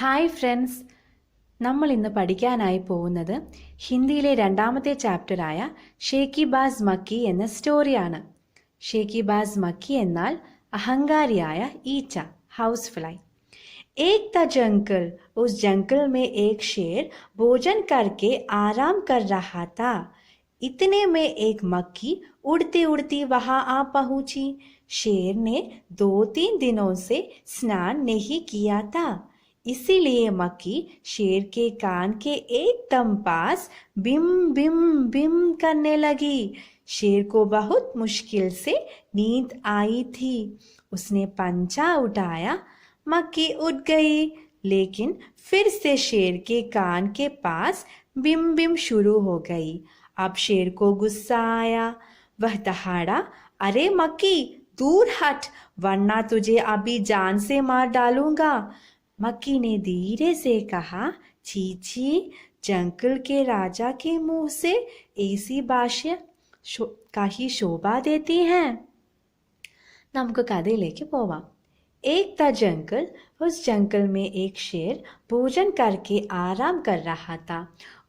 Hi friends, നമ്മൾ ഇന്ന് പഠിക്കാനായി പോകുന്നത് ഹിന്ദിയിലെ രണ്ടാമത്തെ ചാപ്റ്ററായ ഷേക്കിബാസ് മക്കി എന്ന സ്റ്റോറിയാണ്. ഷേക്കിബാസ് മക്കി എന്നാൽ അഹങ്കാരിയായ ഈച്ച, हाउस फ्लाई। एक था जंगल, उस जंगल में एक शेर भोजन करके आराम कर रहा था। इतने में एक मक्खी उड़ती उड़ती वहां आ पहुंची। शेर ने 2-3 दिनों से स्नान नहीं किया था, इसीलिए मक्खी शेर के कान के एकदम पास बिम बिम बिम करने लगी। शेर को बहुत मुश्किल से नींद आई थी। उसने पंजा उठाया, मक्खी उठ गई, लेकिन फिर से शेर के कान के पास बिम बिम शुरू हो गई। अब शेर को गुस्सा आया। वह दहाड़ा, अरे मक्खी दूर हट, वरना तुझे अभी जान से मार डालूंगा। मक्खी ने धीरे से कहा, चीची, जंगल के राजा के मुंह से ऐसी भाषा का ही शोभा देती हैं। നമുക്ക് കഥയിലേക്ക് പോവാം. एक था जंगल, उस जंगल में एक शेर भोजन करके आराम कर रहा था.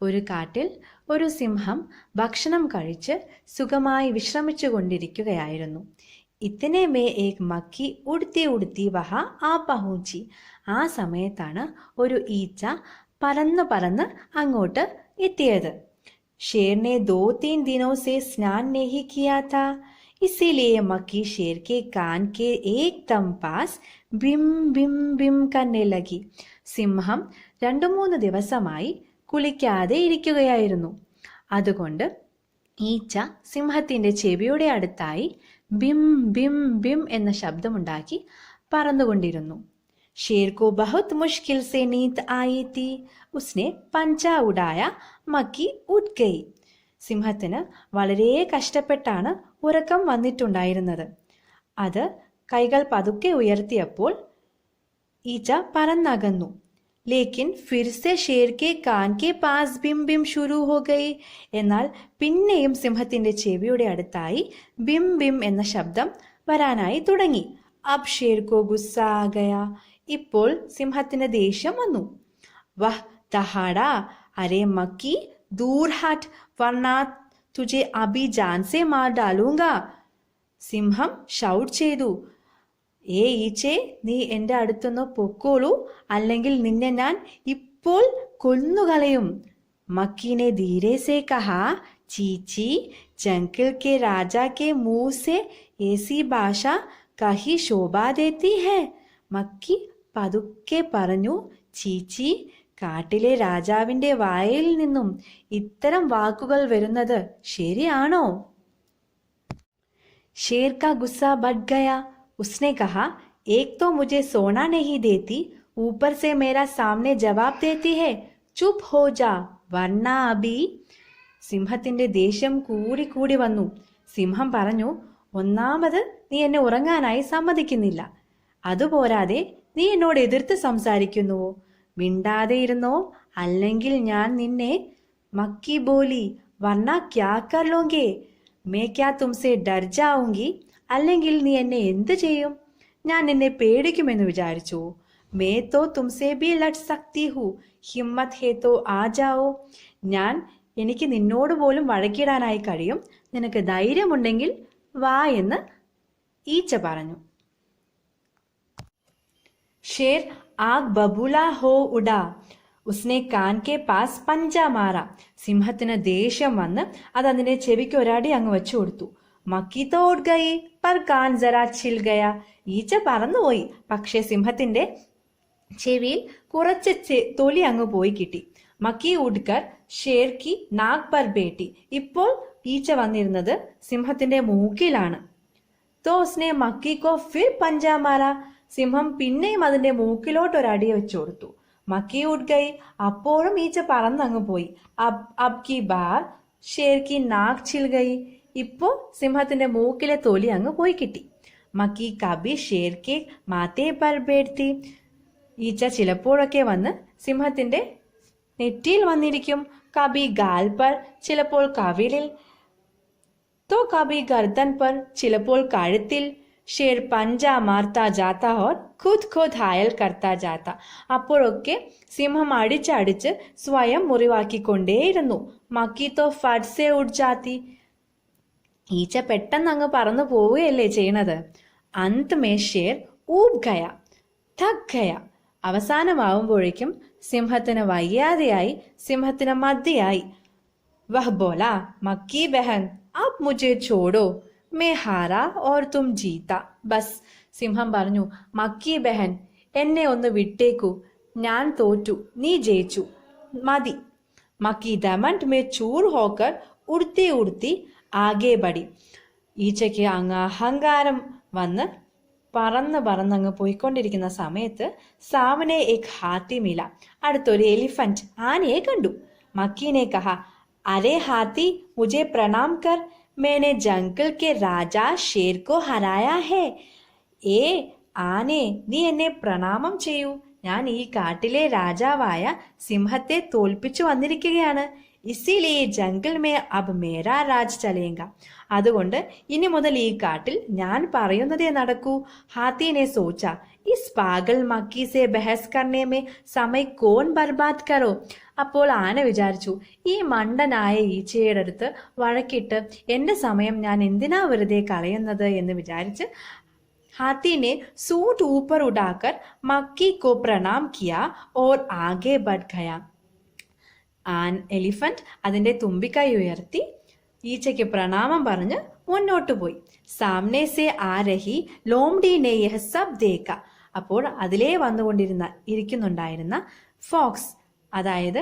ഒരു കാട്ടിൽ ഒരു സിംഹം ഭക്ഷണം കഴിച്ച് സുഖമായി വിശ്രമിച്ചു കൊണ്ടിരിക്കുകയായിരുന്നു. ഇത്തനെ മേ ഏക് മക്കി ഉടുത്തി ഉടുത്തി വഹ ആ പഹൂച്ചി. ആ സമയത്താണ് ഒരു ഈച്ച പറന്ന് പറന്ന് അങ്ങോട്ട് എത്തിയത്. ഷേർനെ 2-3 दिनों से स्नान नहीं किया था, इसीलिए मक्खी शेर के कान के एकदम पास बिम बिम बिम करने लगी. സിംഹം 2-3 ദിവസമായി കുളിക്കാതെ ഇരിക്കുകയായിരുന്നു. അതുകൊണ്ട് ഈച്ച സിംഹത്തിന്റെ ചെവിയുടെ അടുത്തായി ബിം ബിം ബിം എന്ന ശബ്ദമുണ്ടാക്കി പറന്നുകൊണ്ടിരുന്നു. शेर को बहुत मुश्किल से नींद आई थी, उसने पंजा उड़ाया, मक्खी उठ गई. സിംഹത്തിന് വളരെ കഷ്ടപ്പെട്ടാണ് ഉറക്കം വന്നിട്ടുണ്ടായിരുന്നത്. അത് കൈകൾ പതുക്കെ ഉയർത്തിയപ്പോൾ ഈച്ച പറന്നകന്നു. ലേക്കിൻ ഫിർ സെ ഷേർ കെ കാൻ കെ പാസ് ബിം ബിം ശുരു ഹോ ഗയി. എന്നാൽ പിന്നെയും സിംഹത്തിന്റെ ചെവിയുടെ അടുത്തായി ബിം ബിം എന്ന ശബ്ദം വരാനായി തുടങ്ങി. അബ് ഷേർ കോ ഗുസ്സ ആ ഗയാ. ഇപ്പോൾ സിംഹത്തിന് ദേഷ്യം വന്നു. വഹ് ദഹാടാ, അരേ മക്കി ദൂർ ഹട്ട്, വർനാ തുജെ അബി ജാൻ സെ മാർ ഡാലൂങ്കാ. സിംഹം ഷൗട്ട് ചെയ്തു, ഏ ഈച്ചേ, നീ എൻ്റെ അടുത്തൊന്ന് പൊക്കോളൂ, അല്ലെങ്കിൽ നിന്നെ ഞാൻ ഇപ്പോൾ കൊന്നുകളയും. മക്കീനെ ധീരെ സെ കഹാ, ചീച്ചി, ജംഗിൾ കെ രാജാ കെ മുഹ് സെ ഏസി ഭാഷ കഹി ശോഭാ ദേത്തി ഹൈ. മക്കി പതുക്കെ പറഞ്ഞു, ചീച്ചി, കാട്ടിലെ രാജാവിന്റെ വായിൽ നിന്നും ഇത്തരം വാക്കുകൾ വരുന്നത് ശരിയാണോ? शेर का गुस्सा बढ़ गया. उसने कहा, एक तो मुझे सोना नहीं देती, ऊपर से मेरा सामने जवाब देती है. चुप हो जा, वरना अभी. സിംഹത്തിന്റെ ദേഷ്യം കൂടി കൂടി വന്നു. സിംഹം പറഞ്ഞു, ഒന്നാമത് നീ എന്നെ ഉറങ്ങാനായി സമ്മതിക്കുന്നില്ല, അതുപോരാതെ നീ എന്നോട് എതിർത്ത് സംസാരിക്കുന്നുവോ? മിണ്ടാതെ ഇരുന്നോ, അല്ലെങ്കിൽ ഞാൻ നിന്നെ. മക്കി ബോലി, വർണ്ണ ക്യാ കർ ലോങ്കേ, മേ ക്യാ തുംസെ ഡർ ജാഊംഗി. അല്ലെങ്കിൽ നീ എന്നെ എന്ത് ചെയ്യും? ഞാൻ നിന്നെ പേടിക്കുമെന്ന് വിചാരിച്ചു? മേ തോ തുംസെ ബി ലഡ് സക്തി ഹൂ, ഹിമ്മത് ഹേ തോ ആ ജാവോ. എനിക്ക് നിന്നോട് പോലും വഴക്കിടാനായി കഴിയും, നിനക്ക് ധൈര്യമുണ്ടെങ്കിൽ വാ എന്ന് ഈച്ച പറഞ്ഞു. शेर आग बबूला हो उड़ा, उसने कान के पास पंजा मारा. സിംഹത്തിന് ദേഷ്യം വന്ന് അത് അതിന്റെ ചെവിക്ക് ഒരടി അങ്ങ് വെച്ചു കൊടുത്തു. മക്കി തോ ഉഡ് ഗയി, പർ കാൻ ജറാ ചിൽ ഗയാ. ഈച്ച പറന്നുപോയി, പക്ഷേ സിംഹത്തിന്റെ ചെവിയിൽ കുറച്ച് തൊലി അങ്ങ് പോയി കിട്ടി. മക്കി ഉഡ്കർ ഷേർ കി നാഗ് പർ ബേട്ടി. ഇപ്പോൾ ഈച്ച വന്നിരുന്നത് സിംഹത്തിന്റെ മൂക്കിലാണ്. തോ ഉസ്നെ മക്കി കോ ഫിർ പഞ്ചാ മാറാ. സിംഹം പിന്നെയും അതിന്റെ മൂക്കിലോട്ട് ഒരടി വെച്ചു കൊടുത്തു. മക്കി ഉഡ് ഗയി, അപ്പോഴും ഈച്ച പറന്നങ്ങ് പോയി. അബ് കി ബാർ ഷേർ കി നാക്ക് ചിൽ ഗയി. ഇപ്പോ സിംഹത്തിന്റെ മൂക്കിലെ തൊലി അങ്ങ് പോയി കിട്ടി. മക്കി കബി ഷേർ കെ മാതേ പർ ബേഠ്തി. ഈച്ച ചിലപ്പോഴൊക്കെ വന്ന് സിംഹത്തിന്റെ നെറ്റിയിൽ വന്നിരിക്കും. കബി ഗാൽ പർ, ചിലപ്പോൾ കവിളിൽ. തോ കബി ഗർദൻ പർ, ചിലപ്പോൾ കഴുത്തിൽ. ഷേർ പഞ്ച മാർത്താ ജാത്ത ഓർ ഖുദ് ഖുദ് ഹായൽ കർത്താ ജാത്ത. അപ്പോഴൊക്കെ സിംഹം അടിച്ചടിച്ച് സ്വയം മുറിവാക്കിക്കൊണ്ടേയിരുന്നു. മക്കി തോ ഫട്ട് സേ ഉഡ് ജാത്തി. ഈച്ച പെട്ടെന്ന് അങ്ങ് പറന്നു പോവുകയല്ലേ ചെയ്യണത്. അന്ത് മേ ഷേർ ഊബ് ഗയ തക് ഗയ. അവസാനമാവുമ്പോഴേക്കും സിംഹത്തിന് വയ്യാതെയായി, സിംഹത്തിന് മതിയായി. വഹ് ബോല മക്കി ബഹൻ അബ് മുझे छोड़ो मैं हारा और तुम जीता ബസ്. സിംഹം പറഞ്ഞു, മക്കി ബഹൻ, എന്നെ ഒന്ന് വിട്ടേക്കൂ, ഞാൻ തോറ്റു, നീ ജയിച്ചു, മതി. മക്കി ദമന്റ് മേ ചൂർ ഹോക്കർ ഉടുത്തി ഉടുത്തി ആകെ ബടി. ഈച്ചയ്ക്ക് അങ്ങ് അഹങ്കാരം വന്ന് പറന്നങ്ങ് പോയിക്കൊണ്ടിരിക്കുന്ന സമയത്ത് സാമനെ ഏക് ഹാത്തി മില. അടുത്തൊരു എലിഫന്റ് ആനയെ കണ്ടു. മക്കീനെ കഹ, അരേ ഹാത്തി മുझे प्रणाम कर, मैंने जंगल के राजा शेर को हराया है. ഏ ആനെ, നീ എന്നെ പ്രണാമം ചെയ്യൂ, ഞാൻ ഈ കാട്ടിലെ രാജാവായ സിംഹത്തെ തോൽപ്പിച്ചു വന്നിരിക്കുകയാണ്. ഇസിലിയേ ജംഗിൾ മേ അബ് മേരാ രാജ് ചലേങ്ക. അതുകൊണ്ട് ഇനി മുതൽ ഈ കാട്ടിൽ ഞാൻ പറയുന്നതേ നടക്കൂ. ഹാത്തിനെ സോച്ച, ഇസ് പാഗൽ മക്കി സെ ബഹസ് കർണേ മേ സമയ് കോൻ ബർബാദ് കരോ. അപ്പോൾ ആന വിചാരിച്ചു, ഈ മണ്ടനായ ഈച്ചയുടെ അടുത്ത് വഴക്കിട്ട് എന്റെ സമയം ഞാൻ എന്തിനാ വെറുതെ കളയുന്നത് എന്ന് വിചാരിച്ച് हाथी ने सूट ऊपर उड़ाकर मक्की को प्रणाम किया और आगे बढ़ गया. എലിഫന്റ് അതിന്റെ തുമ്പിക്കൈ ഉയർത്തി ഈച്ചയ്ക്ക് പ്രണാമം പറഞ്ഞ് മുന്നോട്ട് പോയി. സാമനെ സെ ആ രഹി ലോംഡി നെ യഹ് സബ് ദേഖ. അപ്പോൾ അതിലേ ഇരിക്കുന്നുണ്ടായിരുന്ന ഫോക്സ്, അതായത്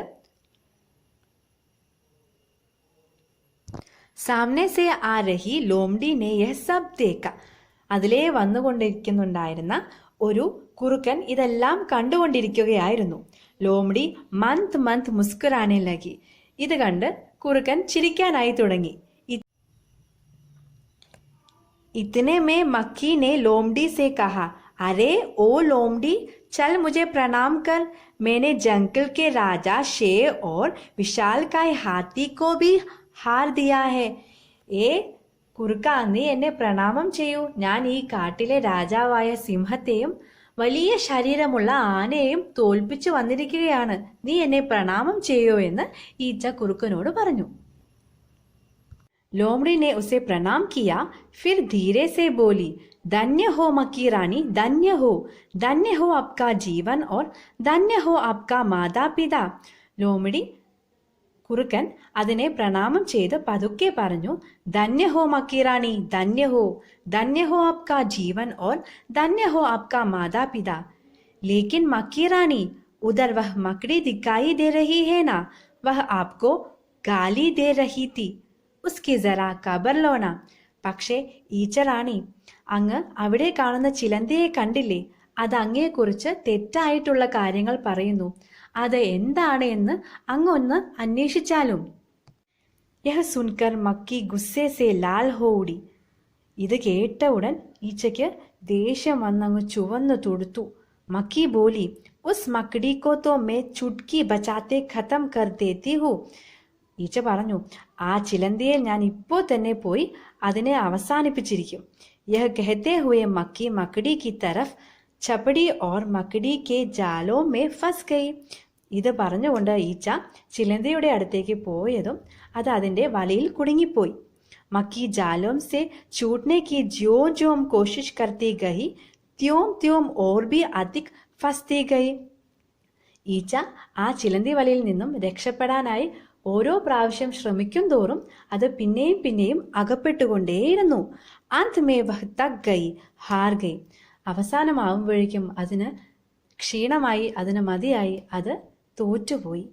സാമനെ സെ ആ രഹി ലോംഡി നെ യഹ് സബ് ദേഖ. അതിലേ വന്നുകൊണ്ടിരിക്കുന്നുണ്ടായിരുന്ന ഒരു കുറുക്കൻ ഇതെല്ലാം കണ്ടുകൊണ്ടിരിക്കുകയായിരുന്നു. ലോംഡി മന്ത് മന്ത് മുസ്കുരാനെ ലഗി. ഇത് കണ്ട് കുറുക്കൻ ചിരിക്കാനായി തുടങ്ങി. ഇതനെ മേ മക്കി നെ ലോംഡി സെ കഹ, അരേ ഓ ലോംഡി ചൽ മുझे प्रणाम कर, मैंने जंगल के राजा शेर और विशालकाय हाथी को भी हार दिया है. ഏ കുറുക്ക, നീ എന്നെ പ്രണാമം ചെയ്യൂ, ഞാൻ ഈ കാട്ടിലെ രാജാവായ സിംഹത്തെയും വലിയ ശരീരമുള്ള ആനയെയും തോൽപ്പിച്ചു വന്നിരിക്കുകയാണ്. നീ എന്നെ പ്രണാമം ചെയ്യോ എന്ന് ഈച്ച കുറുക്കനോട് പറഞ്ഞു. ലോമड़ी ने उसे प्रणाम किया, फिर धीरे से बोली, धन्य हो मक्की रानी, धन्य हो आपका जीवन और धन्य हो आपका माता पिता. ലോമड़ी കുറുക്കൻ അതിനെ പ്രണാമം ചെയ്ത് പതുക്കെ പറഞ്ഞു, ധന്യ ഹോ മക്കിറാണി, ധന്യ ഹോ ആപ്കാ ജീവൻ ഓർ ധന്യ ഹോ ആപ്കാ മാതാ പിതാ. ലേക്കിൻ മക്കിറാണി, ഉധർ വഹ് മക്കടി ദിക്കായി ദേ രഹി ഹേ നാ, വഹ് ആപ്കോ ഗാലി ദേ രഹി തി, ഉസ്കി സറാ ഖബർ ലോന. പക്ഷേ ഈച്ചറാണി, അങ്ങ് അവിടെ കാണുന്ന ചിലന്തിയെ കണ്ടില്ലേ, അത് അങ്ങയെക്കുറിച്ച് തെറ്റായിട്ടുള്ള കാര്യങ്ങൾ പറയുന്നു. അത് എന്താണ് എന്ന് അങ്ങൊന്ന് അന്വേഷിച്ചാലും. യഹ് സുൻകർ മക്കി ഗുസ്സേ സേ ലാൽ ഹോടി. ഇത് കേട്ട ഉടൻ ഈച്ചയ്ക്ക് ദേഷ്യം വന്നങ്ങ് ചുവന്നു തൊടുത്തു. മക്കി ബോലി, ഉസ് മക്കടി കോ തോ മേ ചുട്കി ബച്ചാത്തെ ഖത്തം കർ ദേത്തി ഹൂ. ഈച്ച പറഞ്ഞു, ആ ചിലന്തിയെ ഞാൻ ഇപ്പോൾ തന്നെ പോയി അതിനെ അവസാനിപ്പിച്ചിരിക്കും. യഹ് കഹത്തെ ഹുയെ മക്കി മക്കടി കി തരഫ് ചപ്പടി ഓർ മക്കടി കെ ജാലോ മേ ഫസ് ഗയി. ഇത് പറഞ്ഞുകൊണ്ട് ഈച്ച ചിലന്തിയുടെ അടുത്തേക്ക് പോയതും അത് അതിന്റെ വലയിൽ കുടുങ്ങിപ്പോയി. മക്കി ജാലോം സെ ചൂട്നെ കി ജ്യോം ജ്യോം കോശിഷ് കർത്തി ഗയി ത്യോം ത്യോം ഓർ ബി അധിക് ഫസ്തി ഗയി. ഈച്ച ആ ചിലന്തി വലയിൽ നിന്നും രക്ഷപ്പെടാനായി ഓരോ പ്രാവശ്യം ശ്രമിക്കും തോറും അത് പിന്നെയും പിന്നെയും അകപ്പെട്ടുകൊണ്ടേയിരുന്നു. അന്ത് മേ വഹ് തക് ഗയി ഹാർ ഗയി. അവസാനമാവുമ്പോഴേക്കും അതിന് ക്ഷീണമായി, അതിന് മതിയായി, അത് തോറ്റുപോയി.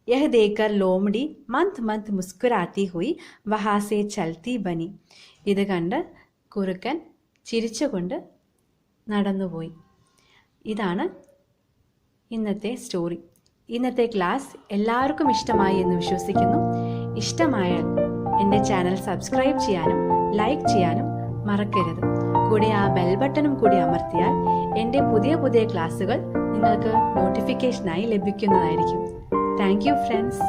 യഹ് ദേക്കർ ലോമടി മന്ത് മന്ത് മുസ്കുരാത്തി ഹുയി വഹാസെ ചൽത്തി ബനി. ഇത് കണ്ട് കുറുക്കൻ ചിരിച്ചുകൊണ്ട് നടന്നുപോയി. ഇതാണ് ഇന്നത്തെ സ്റ്റോറി. ഇന്നത്തെ ക്ലാസ് എല്ലാവർക്കും ഇഷ്ടമായി എന്ന് വിശ്വസിക്കുന്നു. ഇഷ്ടമായാൽ എൻ്റെ ചാനൽ സബ്സ്ക്രൈബ് ചെയ്യാനും ലൈക്ക് ചെയ്യാനും മറക്കരുത്. കൂടെ ആ ബെൽ ബട്ടണും കൂടി അമർത്തിയാൽ എൻ്റെ പുതിയ ക്ലാസ്സുകൾ നിങ്ങൾക്ക് നോട്ടിഫിക്കേഷനായി ലഭിക്കുന്നതായിരിക്കും. Thank you friends.